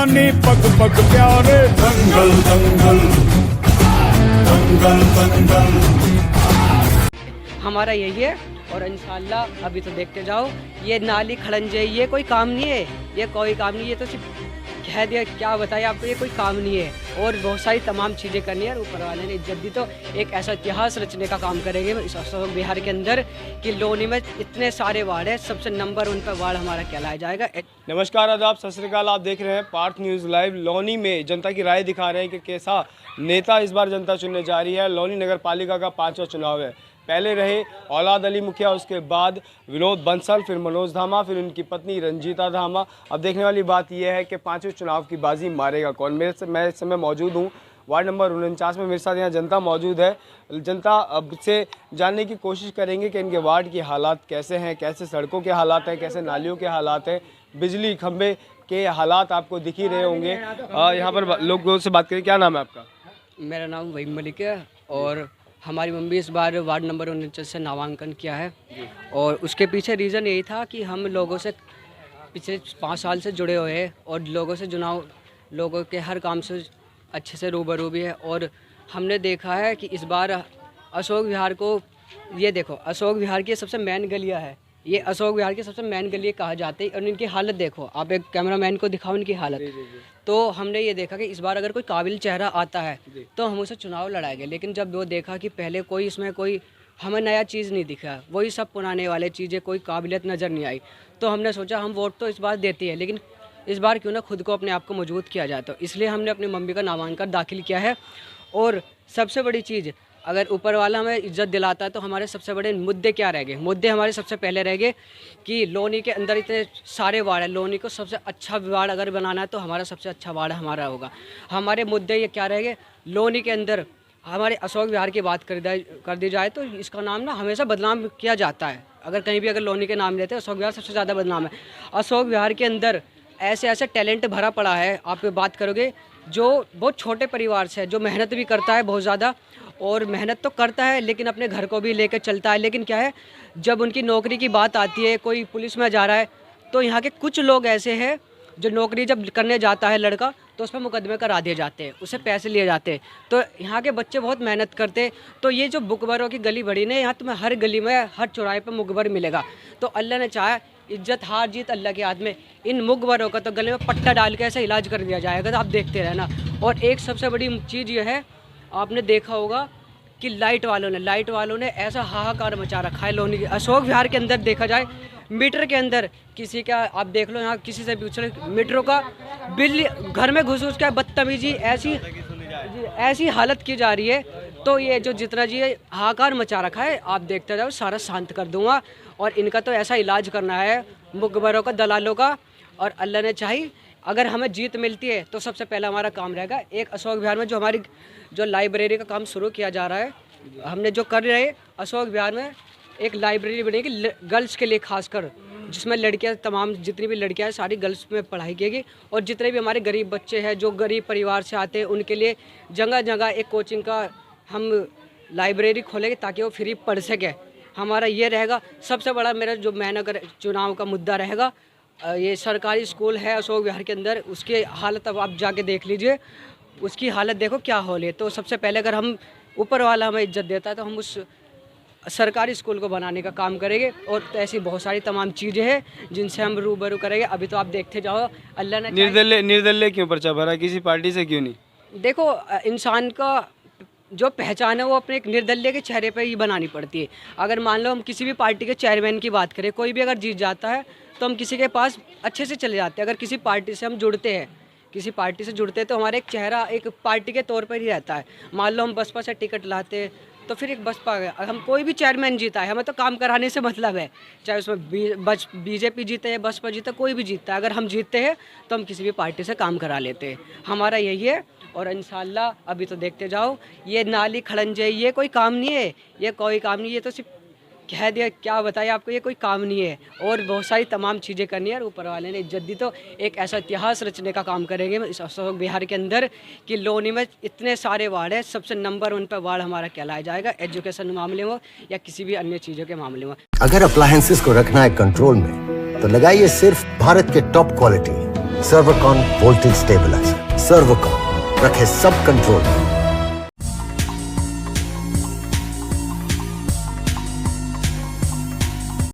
जवानी पग पग प्यारे दंगल दंगल दंगल दंगल। हमारा यही है और इंशाल्लाह अभी तो देखते जाओ। ये नाली खड़ंजे ये कोई काम नहीं है, ये कोई काम नहीं है, ये तो सिर्फ कह दिया, क्या बताइए आपको, ये कोई काम नहीं है। और बहुत सारी तमाम चीज़ें करनी है और ऊपर वाले ने इज्जत दी तो एक ऐसा इतिहास रचने का काम करेंगे इस अशोक बिहार के अंदर कि लोनी में इतने सारे वार्ड है, सबसे नंबर 1 पर वार्ड हमारा कहलाया जाएगा। नमस्कार, आदाब, सत श्री अकाल। आप देख रहे हैं पार्थ न्यूज़ लाइव। लोनी में जनता की राय दिखा रहे हैं कि कैसा नेता इस बार जनता चुनने जा रही है। लोनी नगर पालिका का 5वां चुनाव है। पहले रहे औलाद अली मुखिया, उसके बाद विनोद बंसल, फिर मनोज धामा, फिर उनकी पत्नी रंजीता धामा। अब देखने वाली बात यह है कि 5वें चुनाव की बाजी मारेगा कौन। मैं इस समय मौजूद हूँ वार्ड नंबर 49 में। मेरे साथ यहाँ जनता मौजूद है। जनता अब से जानने की कोशिश करेंगे कि इनके वार्ड के हालात कैसे हैं, कैसे सड़कों के हालात हैं, कैसे नालियों के हालात हैं, बिजली खंभे के हालात आपको दिख ही रहे होंगे। यहाँ पर लोगों से बात करें। क्या नाम है आपका? मेरा नाम वहीम मलिक है और हमारी मम्मी इस बार वार्ड नंबर 49 से नामांकन किया है। और उसके पीछे रीज़न यही था कि हम लोगों से पिछले 5 साल से जुड़े हुए हैं और लोगों से चुनाव, लोगों के हर काम से अच्छे से रूबरू भी है। और हमने देखा है कि इस बार अशोक विहार को, ये देखो अशोक विहार की सबसे मेन गलियाँ है, ये अशोक विहार की सबसे मेन गली कहा जाती है। और इनकी हालत देखो, आप एक कैमरामैन को दिखाओ इनकी हालत। तो हमने ये देखा कि इस बार अगर कोई काबिल चेहरा आता है तो हम उसे चुनाव लड़ाएंगे। लेकिन जब वो देखा कि पहले कोई इसमें कोई हमें नया चीज़ नहीं दिखा, वही सब पुराने वाले चीज़ें, कोई काबिलियत नज़र नहीं आई, तो हमने सोचा हम वोट तो इस बार देते हैं लेकिन इस बार क्यों ना खुद को अपने आप को मजबूत किया जाए। तो इसलिए हमने अपनी मम्मी का नामांकन दाखिल किया है। और सबसे बड़ी चीज़, अगर ऊपर वाला हमें इज्जत दिलाता है तो हमारे सबसे बड़े मुद्दे क्या रह गए? मुद्दे हमारे सबसे पहले रह गए कि लोनी के अंदर इतने सारे वार्ड है, लोनी को सबसे अच्छा वार्ड अगर बनाना है तो हमारा सबसे अच्छा वार्ड हमारा होगा। हमारे मुद्दे ये क्या रह गए? लोनी के अंदर हमारे अशोक विहार की बात कर दी जाए तो इसका नाम ना हमेशा बदनाम किया जाता है। अगर कहीं भी अगर लोनी के नाम लेते हैं अशोक विहार सबसे ज़्यादा बदनाम है। अशोक विहार के अंदर ऐसे ऐसे टैलेंट भरा पड़ा है, आप बात करोगे, जो बहुत छोटे परिवार से है, जो मेहनत भी करता है बहुत ज़्यादा, और मेहनत तो करता है लेकिन अपने घर को भी लेकर चलता है। लेकिन क्या है, जब उनकी नौकरी की बात आती है, कोई पुलिस में जा रहा है, तो यहाँ के कुछ लोग ऐसे हैं जो नौकरी जब करने जाता है लड़का तो उस पर मुकदमे करा दिए जाते हैं, उससे पैसे लिए जाते हैं। तो यहाँ के बच्चे बहुत मेहनत करते हैं। तो ये जो मुखबरों की गली बड़ी ने, यहाँ तुम्हें हर गली में हर चौराहे पर मुखबर मिलेगा। तो अल्लाह ने चाहा, इज्जत हार जीत अल्लाह के हाथ में, इन मुखबरों का तो गले में पट्टा डाल के ऐसा इलाज कर दिया जाएगा। तो आप देखते रहना। और एक सबसे बड़ी चीज़ ये है, आपने देखा होगा कि लाइट वालों ने ऐसा हाहाकार मचा रखा है लोनी अशोक विहार के अंदर। देखा जाए मीटर के अंदर किसी का, आप देख लो यहाँ किसी से पूछ लो मीटरों का बिल, घर में घुस के बदतमीजी, ऐसी हालत की जा रही है। तो ये जो जितना जी हाहाकार मचा रखा है, आप देखते जाओ, सारा शांत कर दूंगा। और इनका तो ऐसा इलाज करना है मुखबरों का, दलालों का। और अल्लाह ने चाही अगर हमें जीत मिलती है तो सबसे पहला हमारा काम रहेगा एक अशोक विहार में जो हमारी जो लाइब्रेरी का काम शुरू किया जा रहा है, हमने जो कर रहे हैं अशोक विहार में एक लाइब्रेरी बनेगी गर्ल्स के लिए खासकर, जिसमें लड़कियां, तमाम जितनी भी लड़कियां हैं सारी गर्ल्स में पढ़ाई की। और जितने भी हमारे गरीब बच्चे हैं जो गरीब परिवार से आते हैं उनके लिए जगह जगह एक कोचिंग का हम लाइब्रेरी खोलेंगे ताकि वो फ्री पढ़ सकें। हमारा ये रहेगा सबसे बड़ा, मेरा जो मैंने अगर चुनाव का मुद्दा रहेगा, ये सरकारी स्कूल है अशोक विहार के अंदर, उसकी हालत अब आप जाके देख लीजिए, उसकी हालत देखो क्या हो रही है। तो सबसे पहले अगर हम ऊपर वाला हमें इज्जत देता है तो हम उस सरकारी स्कूल को बनाने का काम करेंगे। और तो ऐसी बहुत सारी तमाम चीज़ें हैं जिनसे हम रूबरू करेंगे। अभी तो आप देखते जाओ, अल्लाह ने निर्दलीय क्यों पर्चा भरा, किसी पार्टी से क्यों नहीं? देखो, इंसान का जो पहचान है वो अपने एक निर्दलीय के चेहरे पर ही बनानी पड़ती है। अगर मान लो हम किसी भी पार्टी के चेयरमैन की बात करें, कोई भी अगर जीत जाता है तो हम किसी के पास अच्छे से चले जाते हैं। अगर किसी पार्टी से हम जुड़ते हैं, तो हमारा एक चेहरा एक पार्टी के तौर पर ही रहता है। मान लो हम बसपा से टिकट लाते हैं तो फिर एक बसपा, हम कोई भी चेयरमैन जीता है, हमें तो काम कराने से मतलब है, चाहे उसमें बीजेपी जीते या बसपा जीते, कोई भी जीतता है। अगर हम जीतते हैं तो हम किसी भी पार्टी से काम करा लेते हैं। हमारा यही है। और इंशाल्लाह अभी तो देखते जाओ। ये नाली खड़ंजे ये कोई काम नहीं है, ये कोई काम नहीं है, तो सिर्फ कह दिया, क्या बताइए आपको, ये कोई काम नहीं है। और बहुत सारी तमाम चीज़ें करनी है और ऊपर वाले ने इज्जत दी तो एक ऐसा इतिहास रचने का काम करेंगे इस अशोक बिहार के अंदर कि लोनी में इतने सारे वार्ड है, सबसे नंबर 1 पर वार्ड हमारा कहलाया जाएगा, एजुकेशन मामले में या किसी भी अन्य चीज़ों के मामले में। अगर अप्लायंसेस को रखना है कंट्रोल में तो लगाइए सिर्फ भारत के टॉप क्वालिटी सर्वकॉन वोल्टेज स्टेबलाइजर। सर्वकॉन रखे सब कंट्रोल में।